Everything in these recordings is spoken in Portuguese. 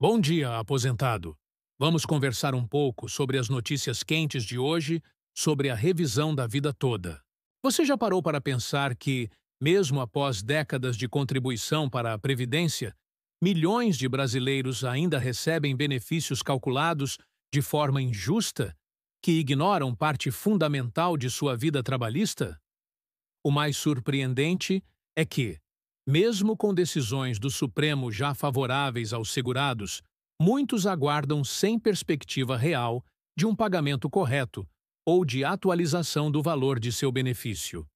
Bom dia, aposentado. Vamos conversar um pouco sobre as notícias quentes de hoje, sobre a revisão da vida toda. Você já parou para pensar que, mesmo após décadas de contribuição para a Previdência, milhões de brasileiros ainda recebem benefícios calculados de forma injusta, que ignoram parte fundamental de sua vida trabalhista? O mais surpreendente é que, mesmo com decisões do Supremo já favoráveis aos segurados, muitos aguardam sem perspectiva real de um pagamento correto ou de atualização do valor de seu benefício.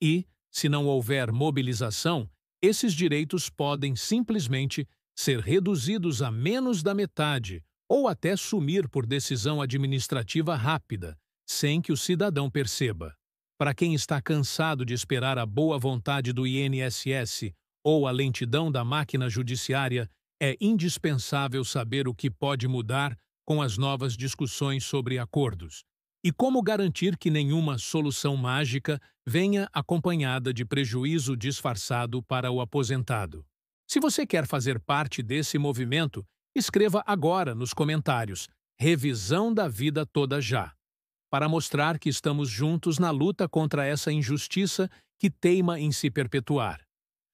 E, se não houver mobilização, esses direitos podem simplesmente ser reduzidos a menos da metade ou até sumir por decisão administrativa rápida, sem que o cidadão perceba. Para quem está cansado de esperar a boa vontade do INSS ou a lentidão da máquina judiciária, é indispensável saber o que pode mudar com as novas discussões sobre acordos e como garantir que nenhuma solução mágica venha acompanhada de prejuízo disfarçado para o aposentado. Se você quer fazer parte desse movimento, escreva agora nos comentários "Revisão da vida toda já", para mostrar que estamos juntos na luta contra essa injustiça que teima em se perpetuar.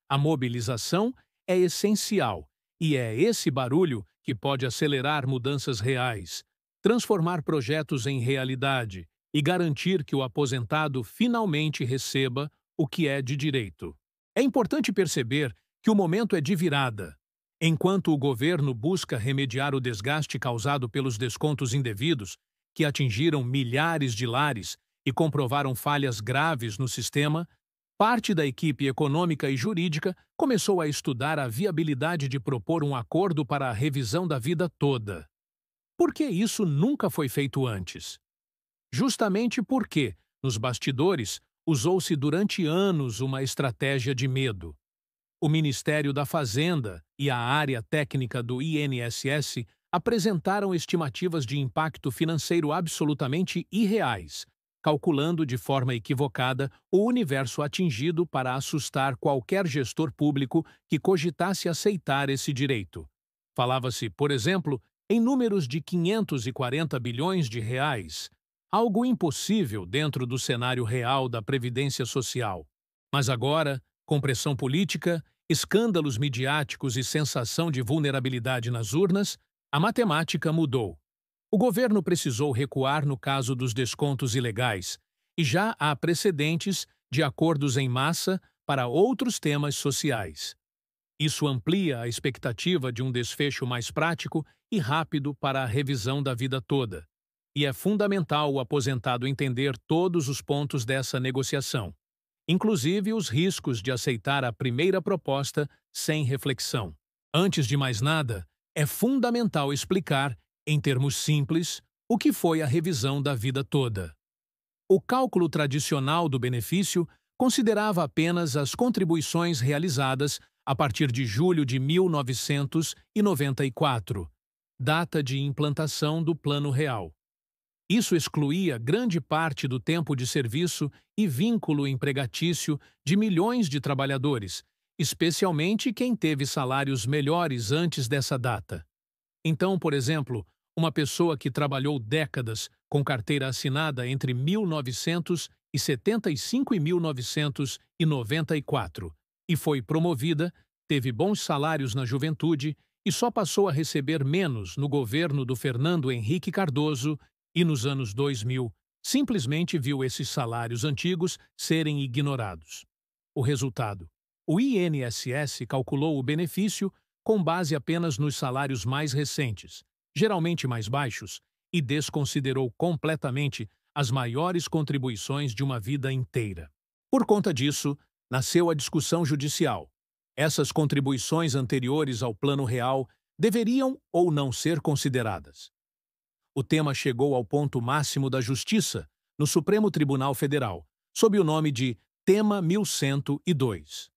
A mobilização é essencial e é esse barulho que pode acelerar mudanças reais, transformar projetos em realidade e garantir que o aposentado finalmente receba o que é de direito. É importante perceber que o momento é de virada. Enquanto o governo busca remediar o desgaste causado pelos descontos indevidos, que atingiram milhares de lares e comprovaram falhas graves no sistema, parte da equipe econômica e jurídica começou a estudar a viabilidade de propor um acordo para a revisão da vida toda. Por que isso nunca foi feito antes? Justamente porque, nos bastidores, usou-se durante anos uma estratégia de medo. O Ministério da Fazenda e a área técnica do INSS apresentaram estimativas de impacto financeiro absolutamente irreais, calculando de forma equivocada o universo atingido para assustar qualquer gestor público que cogitasse aceitar esse direito. Falava-se, por exemplo, em números de 540 bilhões de reais, algo impossível dentro do cenário real da Previdência Social. Mas agora, com pressão política, escândalos midiáticos e sensação de vulnerabilidade nas urnas, a matemática mudou. O governo precisou recuar no caso dos descontos ilegais, e já há precedentes de acordos em massa para outros temas sociais. Isso amplia a expectativa de um desfecho mais prático e rápido para a revisão da vida toda. E é fundamental o aposentado entender todos os pontos dessa negociação, inclusive os riscos de aceitar a primeira proposta sem reflexão. Antes de mais nada, é fundamental explicar, em termos simples, o que foi a revisão da vida toda. O cálculo tradicional do benefício considerava apenas as contribuições realizadas a partir de julho de 1994, data de implantação do Plano Real. Isso excluía grande parte do tempo de serviço e vínculo empregatício de milhões de trabalhadores, especialmente quem teve salários melhores antes dessa data. Então, por exemplo, uma pessoa que trabalhou décadas com carteira assinada entre 1975 e 1994 e foi promovida, teve bons salários na juventude e só passou a receber menos no governo do Fernando Henrique Cardoso e nos anos 2000, simplesmente viu esses salários antigos serem ignorados. O resultado: o INSS calculou o benefício com base apenas nos salários mais recentes, geralmente mais baixos, e desconsiderou completamente as maiores contribuições de uma vida inteira. Por conta disso, nasceu a discussão judicial. Essas contribuições anteriores ao Plano Real deveriam ou não ser consideradas. O tema chegou ao ponto máximo da justiça, no Supremo Tribunal Federal, sob o nome de Tema 1102.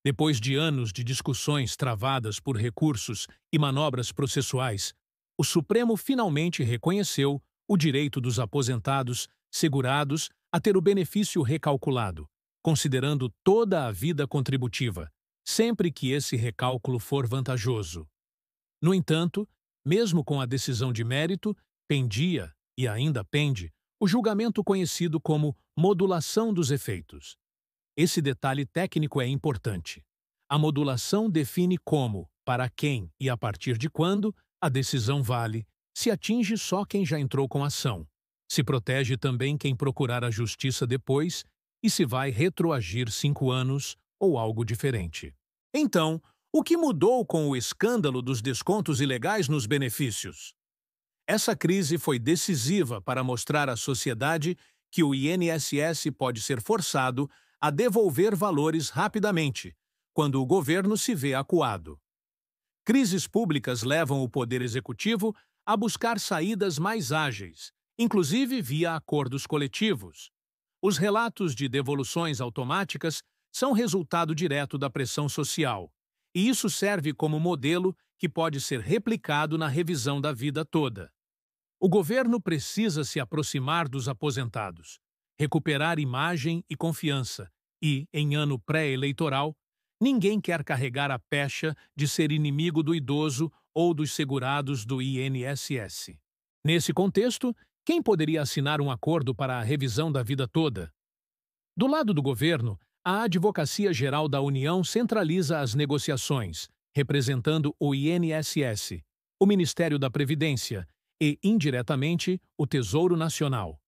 Depois de anos de discussões travadas por recursos e manobras processuais, o Supremo finalmente reconheceu o direito dos aposentados segurados a ter o benefício recalculado, considerando toda a vida contributiva, sempre que esse recálculo for vantajoso. No entanto, mesmo com a decisão de mérito, pendia, e ainda pende, o julgamento conhecido como modulação dos efeitos. Esse detalhe técnico é importante. A modulação define como, para quem e a partir de quando a decisão vale, se atinge só quem já entrou com ação, se protege também quem procurar a justiça depois e se vai retroagir 5 anos ou algo diferente. Então, o que mudou com o escândalo dos descontos ilegais nos benefícios? Essa crise foi decisiva para mostrar à sociedade que o INSS pode ser forçado a devolver valores rapidamente, quando o governo se vê acuado. Crises públicas levam o Poder Executivo a buscar saídas mais ágeis, inclusive via acordos coletivos. Os relatos de devoluções automáticas são resultado direto da pressão social, e isso serve como modelo que pode ser replicado na revisão da vida toda. O governo precisa se aproximar dos aposentados, recuperar imagem e confiança e, em ano pré-eleitoral, ninguém quer carregar a pecha de ser inimigo do idoso ou dos segurados do INSS. Nesse contexto, quem poderia assinar um acordo para a revisão da vida toda? Do lado do governo, a Advocacia Geral da União centraliza as negociações, representando o INSS, o Ministério da Previdência e, indiretamente, o Tesouro Nacional.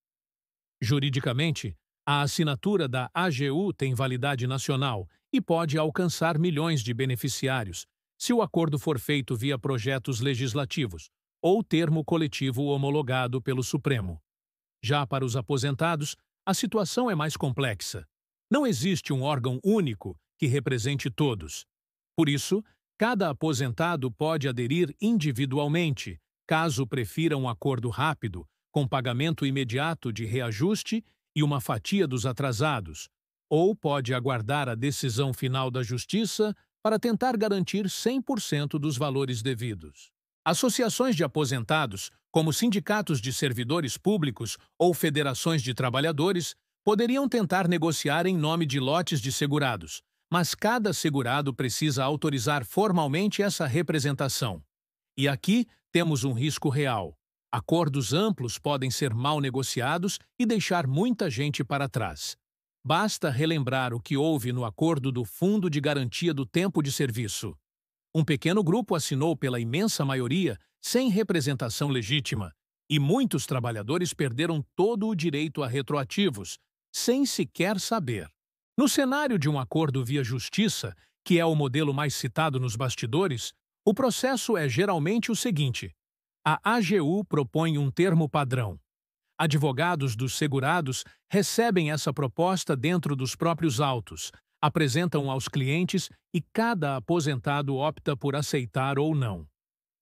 Juridicamente, a assinatura da AGU tem validade nacional e pode alcançar milhões de beneficiários, se o acordo for feito via projetos legislativos ou termo coletivo homologado pelo Supremo. Já para os aposentados, a situação é mais complexa. Não existe um órgão único que represente todos. Por isso, cada aposentado pode aderir individualmente, caso prefira um acordo rápido, com pagamento imediato de reajuste e uma fatia dos atrasados, ou pode aguardar a decisão final da Justiça para tentar garantir 100% dos valores devidos. Associações de aposentados, como sindicatos de servidores públicos ou federações de trabalhadores, poderiam tentar negociar em nome de lotes de segurados, mas cada segurado precisa autorizar formalmente essa representação. E aqui temos um risco real. Acordos amplos podem ser mal negociados e deixar muita gente para trás. Basta relembrar o que houve no acordo do Fundo de Garantia do Tempo de Serviço. Um pequeno grupo assinou pela imensa maioria, sem representação legítima, e muitos trabalhadores perderam todo o direito a retroativos, sem sequer saber. No cenário de um acordo via justiça, que é o modelo mais citado nos bastidores, o processo é geralmente o seguinte: a AGU propõe um termo padrão. Advogados dos segurados recebem essa proposta dentro dos próprios autos, apresentam aos clientes e cada aposentado opta por aceitar ou não.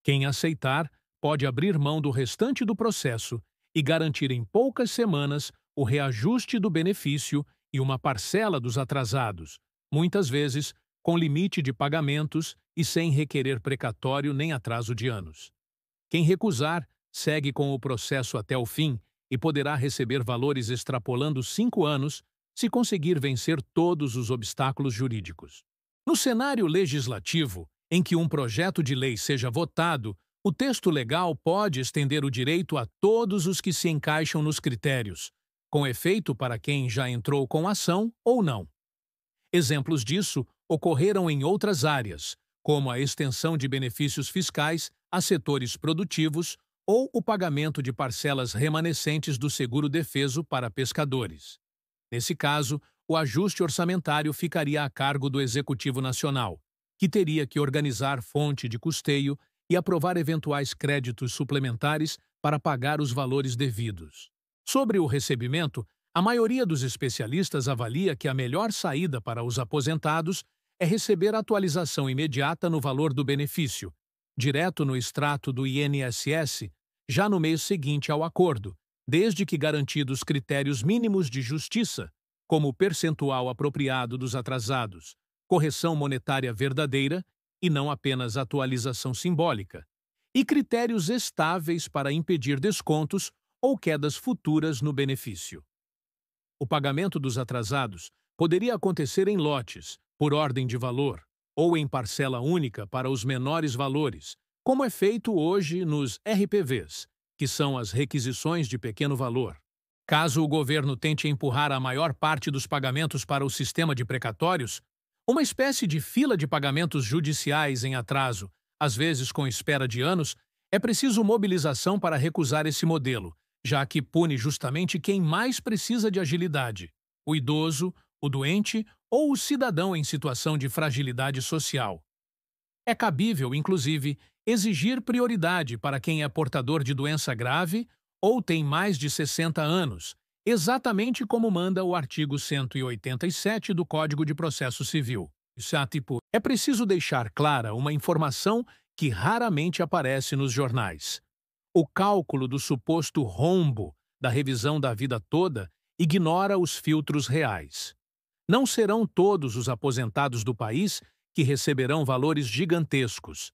Quem aceitar pode abrir mão do restante do processo e garantir em poucas semanas o reajuste do benefício e uma parcela dos atrasados, muitas vezes com limite de pagamentos e sem requerer precatório nem atraso de anos. Quem recusar segue com o processo até o fim e poderá receber valores extrapolando 5 anos se conseguir vencer todos os obstáculos jurídicos. No cenário legislativo, em que um projeto de lei seja votado, o texto legal pode estender o direito a todos os que se encaixam nos critérios, com efeito para quem já entrou com ação ou não. Exemplos disso ocorreram em outras áreas, como a extensão de benefícios fiscais a setores produtivos ou o pagamento de parcelas remanescentes do seguro-defeso para pescadores. Nesse caso, o ajuste orçamentário ficaria a cargo do Executivo Nacional, que teria que organizar fonte de custeio e aprovar eventuais créditos suplementares para pagar os valores devidos. Sobre o recebimento, a maioria dos especialistas avalia que a melhor saída para os aposentados é receber atualização imediata no valor do benefício, direto no extrato do INSS, já no mês seguinte ao acordo, desde que garantidos critérios mínimos de justiça, como o percentual apropriado dos atrasados, correção monetária verdadeira e não apenas atualização simbólica, e critérios estáveis para impedir descontos ou quedas futuras no benefício. O pagamento dos atrasados poderia acontecer em lotes, por ordem de valor, ou em parcela única para os menores valores, como é feito hoje nos RPVs, que são as requisições de pequeno valor. Caso o governo tente empurrar a maior parte dos pagamentos para o sistema de precatórios, uma espécie de fila de pagamentos judiciais em atraso, às vezes com espera de anos, é preciso mobilização para recusar esse modelo, já que pune justamente quem mais precisa de agilidade: o idoso, o doente ou o cidadão em situação de fragilidade social. É cabível, inclusive, exigir prioridade para quem é portador de doença grave ou tem mais de 60 anos, exatamente como manda o artigo 187 do Código de Processo Civil. Isso é tipo, é preciso deixar clara uma informação que raramente aparece nos jornais. O cálculo do suposto rombo da revisão da vida toda ignora os filtros reais. Não serão todos os aposentados do país que receberão valores gigantescos.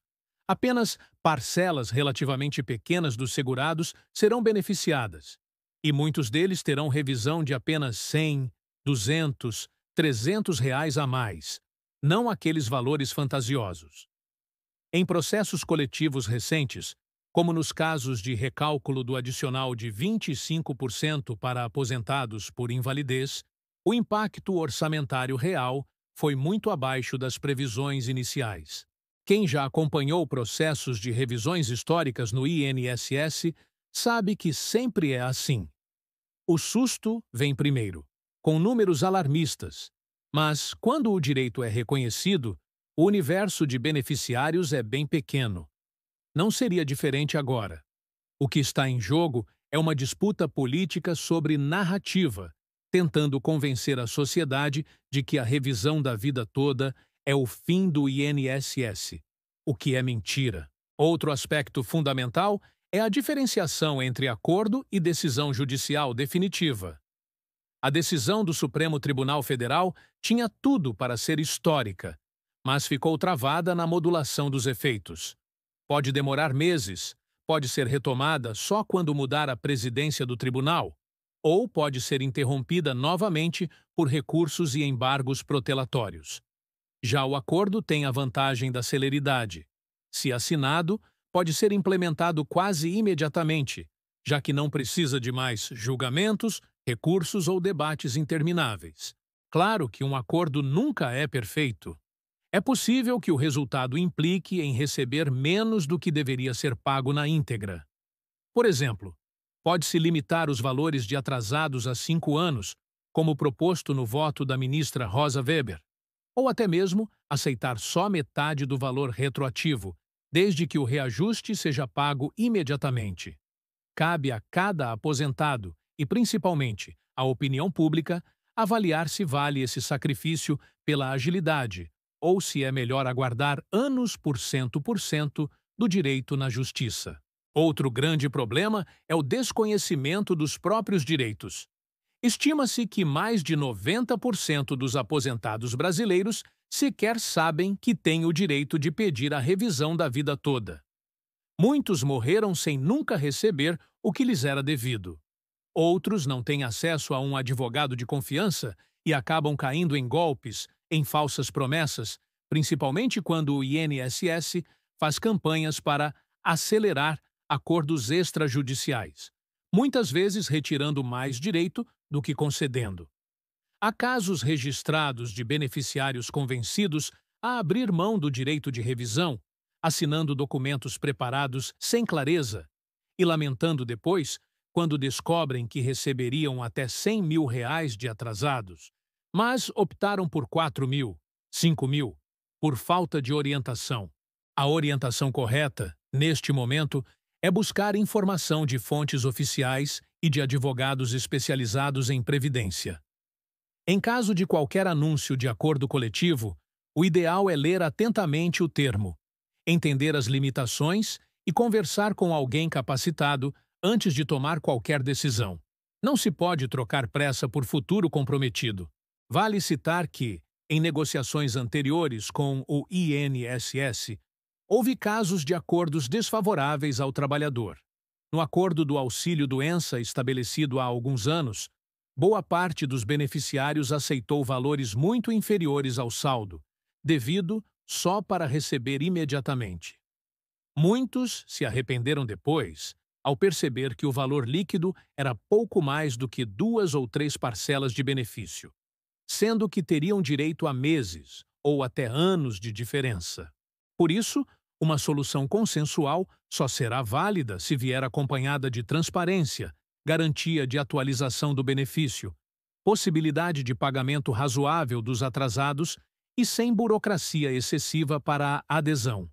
Apenas parcelas relativamente pequenas dos segurados serão beneficiadas, e muitos deles terão revisão de apenas 100, 200, 300 reais a mais, não aqueles valores fantasiosos. Em processos coletivos recentes, como nos casos de recálculo do adicional de 25% para aposentados por invalidez, o impacto orçamentário real foi muito abaixo das previsões iniciais. Quem já acompanhou processos de revisões históricas no INSS sabe que sempre é assim. O susto vem primeiro, com números alarmistas, mas quando o direito é reconhecido, o universo de beneficiários é bem pequeno. Não seria diferente agora. O que está em jogo é uma disputa política sobre narrativa, tentando convencer a sociedade de que a revisão da vida toda é o fim do INSS, o que é mentira. Outro aspecto fundamental é a diferenciação entre acordo e decisão judicial definitiva. A decisão do Supremo Tribunal Federal tinha tudo para ser histórica, mas ficou travada na modulação dos efeitos. Pode demorar meses, pode ser retomada só quando mudar a presidência do tribunal, ou pode ser interrompida novamente por recursos e embargos protelatórios. Já o acordo tem a vantagem da celeridade. Se assinado, pode ser implementado quase imediatamente, já que não precisa de mais julgamentos, recursos ou debates intermináveis. Claro que um acordo nunca é perfeito. É possível que o resultado implique em receber menos do que deveria ser pago na íntegra. Por exemplo, pode-se limitar os valores de atrasados a 5 anos, como proposto no voto da ministra Rosa Weber, ou até mesmo aceitar só metade do valor retroativo, desde que o reajuste seja pago imediatamente. Cabe a cada aposentado, e principalmente à opinião pública, avaliar se vale esse sacrifício pela agilidade, ou se é melhor aguardar anos por cento do direito na justiça. Outro grande problema é o desconhecimento dos próprios direitos. Estima-se que mais de 90% dos aposentados brasileiros sequer sabem que têm o direito de pedir a revisão da vida toda. Muitos morreram sem nunca receber o que lhes era devido. Outros não têm acesso a um advogado de confiança e acabam caindo em golpes, em falsas promessas, principalmente quando o INSS faz campanhas para acelerar acordos extrajudiciais, muitas vezes retirando mais direito do que concedendo. Há casos registrados de beneficiários convencidos a abrir mão do direito de revisão, assinando documentos preparados sem clareza e lamentando depois quando descobrem que receberiam até 100 mil reais de atrasados, mas optaram por 4 mil, 5 mil, por falta de orientação. A orientação correta, neste momento, é buscar informação de fontes oficiais e de advogados especializados em previdência. Em caso de qualquer anúncio de acordo coletivo, o ideal é ler atentamente o termo, entender as limitações e conversar com alguém capacitado antes de tomar qualquer decisão. Não se pode trocar pressa por futuro comprometido. Vale citar que, em negociações anteriores com o INSS, houve casos de acordos desfavoráveis ao trabalhador. No acordo do auxílio-doença estabelecido há alguns anos, boa parte dos beneficiários aceitou valores muito inferiores ao saldo, devido só para receber imediatamente. Muitos se arrependeram depois, ao perceber que o valor líquido era pouco mais do que 2 ou 3 parcelas de benefício, sendo que teriam direito a meses ou até anos de diferença. Por isso, uma solução consensual só será válida se vier acompanhada de transparência, garantia de atualização do benefício, possibilidade de pagamento razoável dos atrasados e sem burocracia excessiva para a adesão.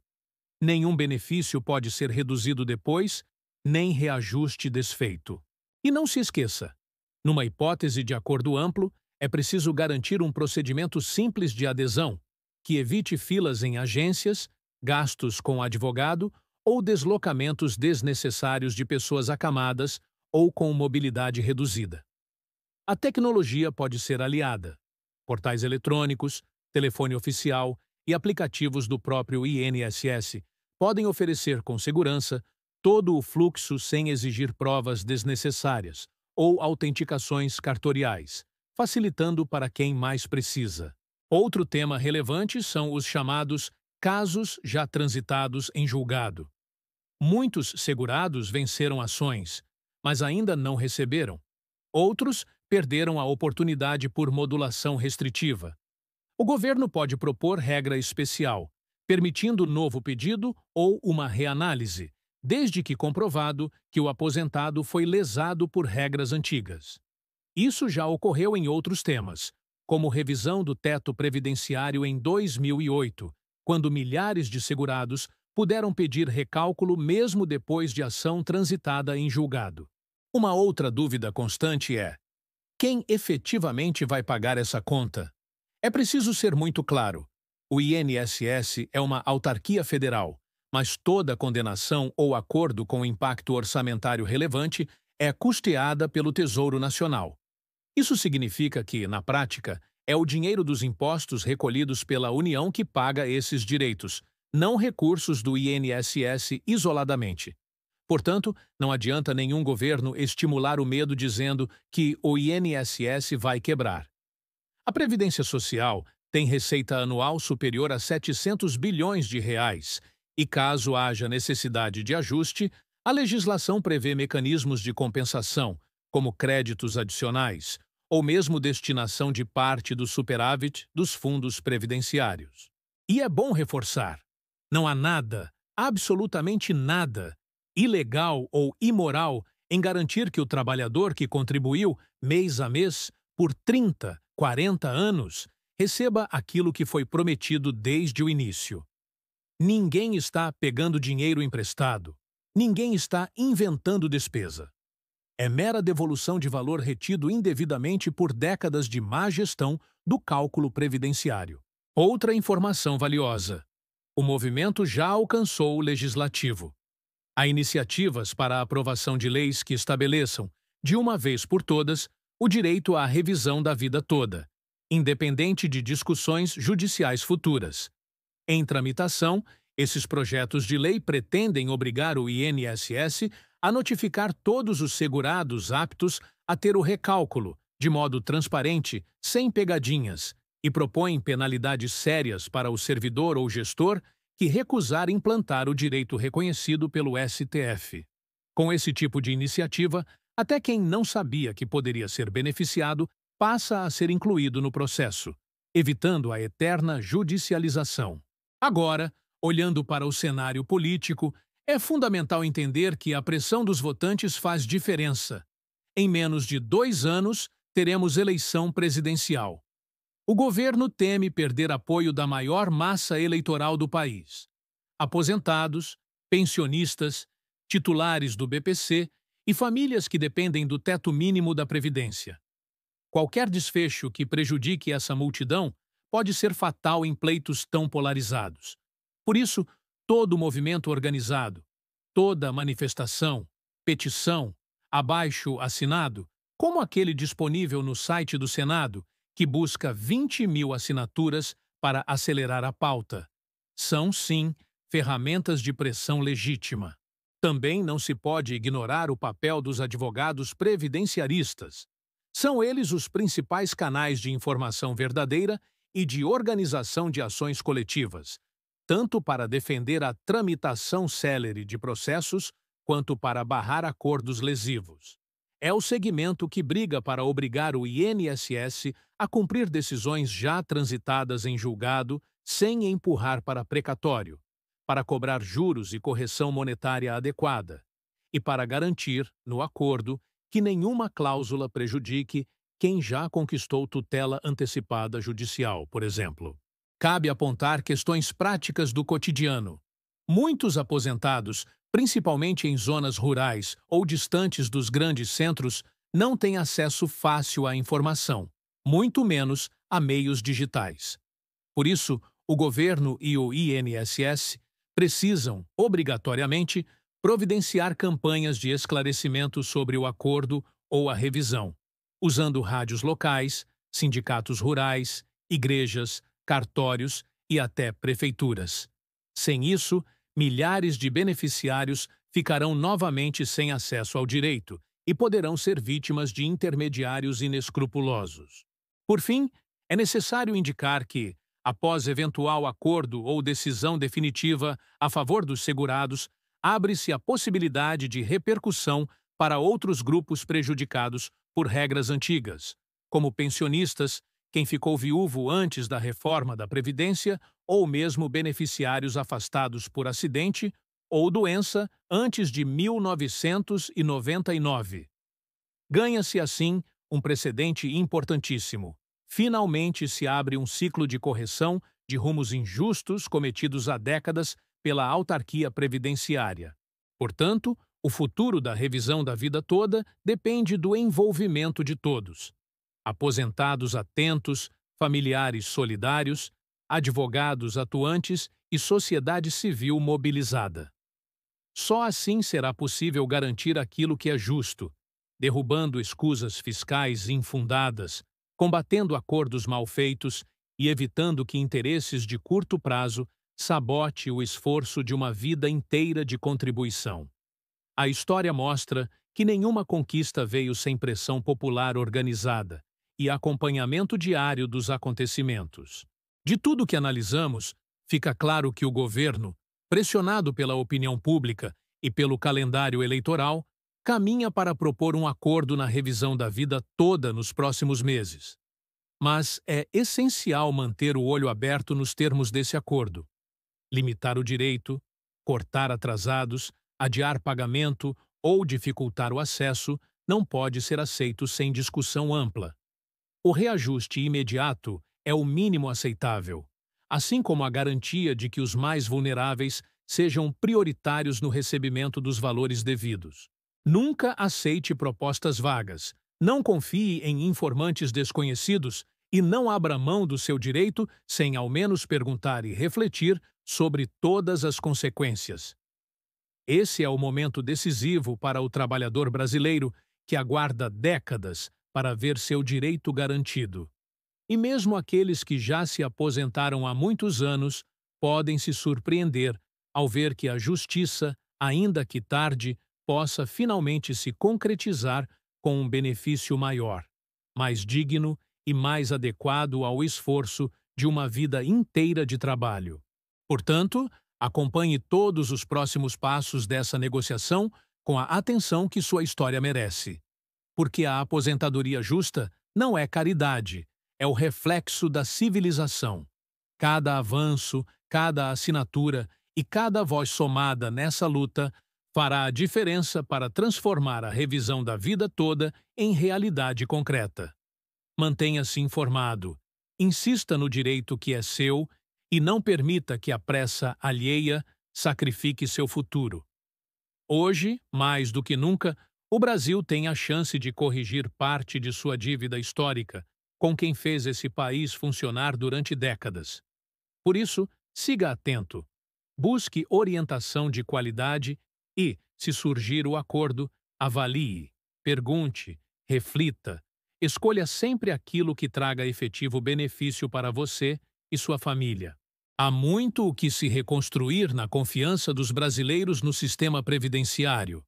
Nenhum benefício pode ser reduzido depois, nem reajuste desfeito. E não se esqueça, numa hipótese de acordo amplo, é preciso garantir um procedimento simples de adesão, que evite filas em agências, gastos com advogado ou deslocamentos desnecessários de pessoas acamadas ou com mobilidade reduzida. A tecnologia pode ser aliada. Portais eletrônicos, telefone oficial e aplicativos do próprio INSS podem oferecer com segurança todo o fluxo sem exigir provas desnecessárias ou autenticações cartoriais, facilitando para quem mais precisa. Outro tema relevante são os chamados casos já transitados em julgado. Muitos segurados venceram ações, mas ainda não receberam. Outros perderam a oportunidade por modulação restritiva. O governo pode propor regra especial, permitindo novo pedido ou uma reanálise, desde que comprovado que o aposentado foi lesado por regras antigas. Isso já ocorreu em outros temas, como revisão do teto previdenciário em 2008, quando milhares de segurados puderam pedir recálculo mesmo depois de ação transitada em julgado. Uma outra dúvida constante é: quem efetivamente vai pagar essa conta? É preciso ser muito claro. O INSS é uma autarquia federal, mas toda condenação ou acordo com impacto orçamentário relevante é custeada pelo Tesouro Nacional. Isso significa que, na prática, é o dinheiro dos impostos recolhidos pela União que paga esses direitos, não recursos do INSS isoladamente. Portanto, não adianta nenhum governo estimular o medo dizendo que o INSS vai quebrar. A Previdência Social tem receita anual superior a 700 bilhões de reais e, caso haja necessidade de ajuste, a legislação prevê mecanismos de compensação, como créditos adicionais, ou mesmo destinação de parte do superávit dos fundos previdenciários. E é bom reforçar: não há nada, absolutamente nada, ilegal ou imoral em garantir que o trabalhador que contribuiu mês a mês por 30, 40 anos receba aquilo que foi prometido desde o início. Ninguém está pegando dinheiro emprestado. Ninguém está inventando despesa. É mera devolução de valor retido indevidamente por décadas de má gestão do cálculo previdenciário. Outra informação valiosa: o movimento já alcançou o legislativo. Há iniciativas para a aprovação de leis que estabeleçam, de uma vez por todas, o direito à revisão da vida toda, independente de discussões judiciais futuras. Em tramitação, esses projetos de lei pretendem obrigar o INSS a notificar todos os segurados aptos a ter o recálculo, de modo transparente, sem pegadinhas, e propõem penalidades sérias para o servidor ou gestor que recusar implantar o direito reconhecido pelo STF. Com esse tipo de iniciativa, até quem não sabia que poderia ser beneficiado passa a ser incluído no processo, evitando a eterna judicialização. Agora, olhando para o cenário político, é fundamental entender que a pressão dos votantes faz diferença. Em menos de 2 anos, teremos eleição presidencial. O governo teme perder apoio da maior massa eleitoral do país: aposentados, pensionistas, titulares do BPC e famílias que dependem do teto mínimo da Previdência. Qualquer desfecho que prejudique essa multidão pode ser fatal em pleitos tão polarizados. Por isso, todo movimento organizado, toda manifestação, petição, abaixo-assinado, como aquele disponível no site do Senado, que busca 20.000 assinaturas para acelerar a pauta, são, sim, ferramentas de pressão legítima. Também não se pode ignorar o papel dos advogados previdenciaristas. São eles os principais canais de informação verdadeira e de organização de ações coletivas, tanto para defender a tramitação célere de processos, quanto para barrar acordos lesivos. É o segmento que briga para obrigar o INSS a cumprir decisões já transitadas em julgado sem empurrar para precatório, para cobrar juros e correção monetária adequada, e para garantir, no acordo, que nenhuma cláusula prejudique quem já conquistou tutela antecipada judicial, por exemplo. Cabe apontar questões práticas do cotidiano. Muitos aposentados, principalmente em zonas rurais ou distantes dos grandes centros, não têm acesso fácil à informação, muito menos a meios digitais. Por isso, o governo e o INSS precisam, obrigatoriamente, providenciar campanhas de esclarecimento sobre o acordo ou a revisão, usando rádios locais, sindicatos rurais, igrejas, cartórios e até prefeituras. Sem isso, milhares de beneficiários ficarão novamente sem acesso ao direito e poderão ser vítimas de intermediários inescrupulosos. Por fim, é necessário indicar que, após eventual acordo ou decisão definitiva a favor dos segurados, abre-se a possibilidade de repercussão para outros grupos prejudicados por regras antigas, como pensionistas, quem ficou viúvo antes da reforma da Previdência ou mesmo beneficiários afastados por acidente ou doença antes de 1999. Ganha-se, assim, um precedente importantíssimo. Finalmente se abre um ciclo de correção de rumos injustos cometidos há décadas pela autarquia previdenciária. Portanto, o futuro da revisão da vida toda depende do envolvimento de todos. Aposentados atentos, familiares solidários, advogados atuantes e sociedade civil mobilizada. Só assim será possível garantir aquilo que é justo, derrubando escusas fiscais infundadas, combatendo acordos mal feitos e evitando que interesses de curto prazo sabote o esforço de uma vida inteira de contribuição. A história mostra que nenhuma conquista veio sem pressão popular organizada e acompanhamento diário dos acontecimentos. De tudo que analisamos, fica claro que o governo, pressionado pela opinião pública e pelo calendário eleitoral, caminha para propor um acordo na revisão da vida toda nos próximos meses. Mas é essencial manter o olho aberto nos termos desse acordo. Limitar o direito, cortar atrasados, adiar pagamento ou dificultar o acesso não pode ser aceito sem discussão ampla. O reajuste imediato é o mínimo aceitável, assim como a garantia de que os mais vulneráveis sejam prioritários no recebimento dos valores devidos. Nunca aceite propostas vagas, não confie em informantes desconhecidos e não abra mão do seu direito sem ao menos perguntar e refletir sobre todas as consequências. Esse é o momento decisivo para o trabalhador brasileiro que aguarda décadas para ver seu direito garantido. E mesmo aqueles que já se aposentaram há muitos anos podem se surpreender ao ver que a justiça, ainda que tarde, possa finalmente se concretizar com um benefício maior, mais digno e mais adequado ao esforço de uma vida inteira de trabalho. Portanto, acompanhe todos os próximos passos dessa negociação com a atenção que sua história merece. Porque a aposentadoria justa não é caridade, é o reflexo da civilização. Cada avanço, cada assinatura e cada voz somada nessa luta fará a diferença para transformar a revisão da vida toda em realidade concreta. Mantenha-se informado, insista no direito que é seu e não permita que a pressa alheia sacrifique seu futuro. Hoje, mais do que nunca, o Brasil tem a chance de corrigir parte de sua dívida histórica com quem fez esse país funcionar durante décadas. Por isso, siga atento, busque orientação de qualidade e, se surgir o acordo, avalie, pergunte, reflita, escolha sempre aquilo que traga efetivo benefício para você e sua família. Há muito o que se reconstruir na confiança dos brasileiros no sistema previdenciário.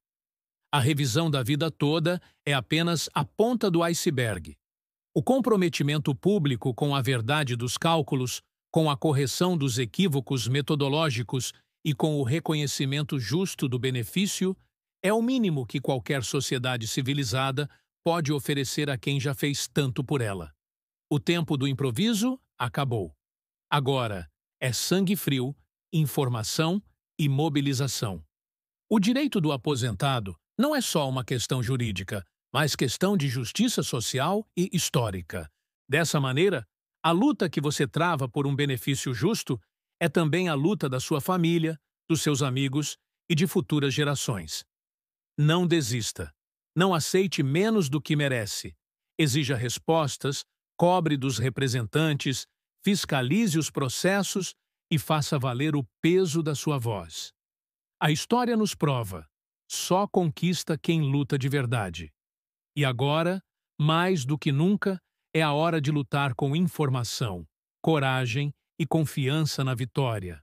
A revisão da vida toda é apenas a ponta do iceberg. O comprometimento público com a verdade dos cálculos Com a correção dos equívocos metodológicos e com o reconhecimento justo do benefício, é o mínimo que qualquer sociedade civilizada pode oferecer a quem já fez tanto por ela. O tempo do improviso acabou. Agora é sangue frio, informação e mobilização. O direito do aposentado não é só uma questão jurídica, mas questão de justiça social e histórica. Dessa maneira, a luta que você trava por um benefício justo é também a luta da sua família, dos seus amigos e de futuras gerações. Não desista. Não aceite menos do que merece. Exija respostas, cobre dos representantes, fiscalize os processos e faça valer o peso da sua voz. A história nos prova: só conquista quem luta de verdade. E agora, mais do que nunca, é a hora de lutar com informação, coragem e confiança na vitória.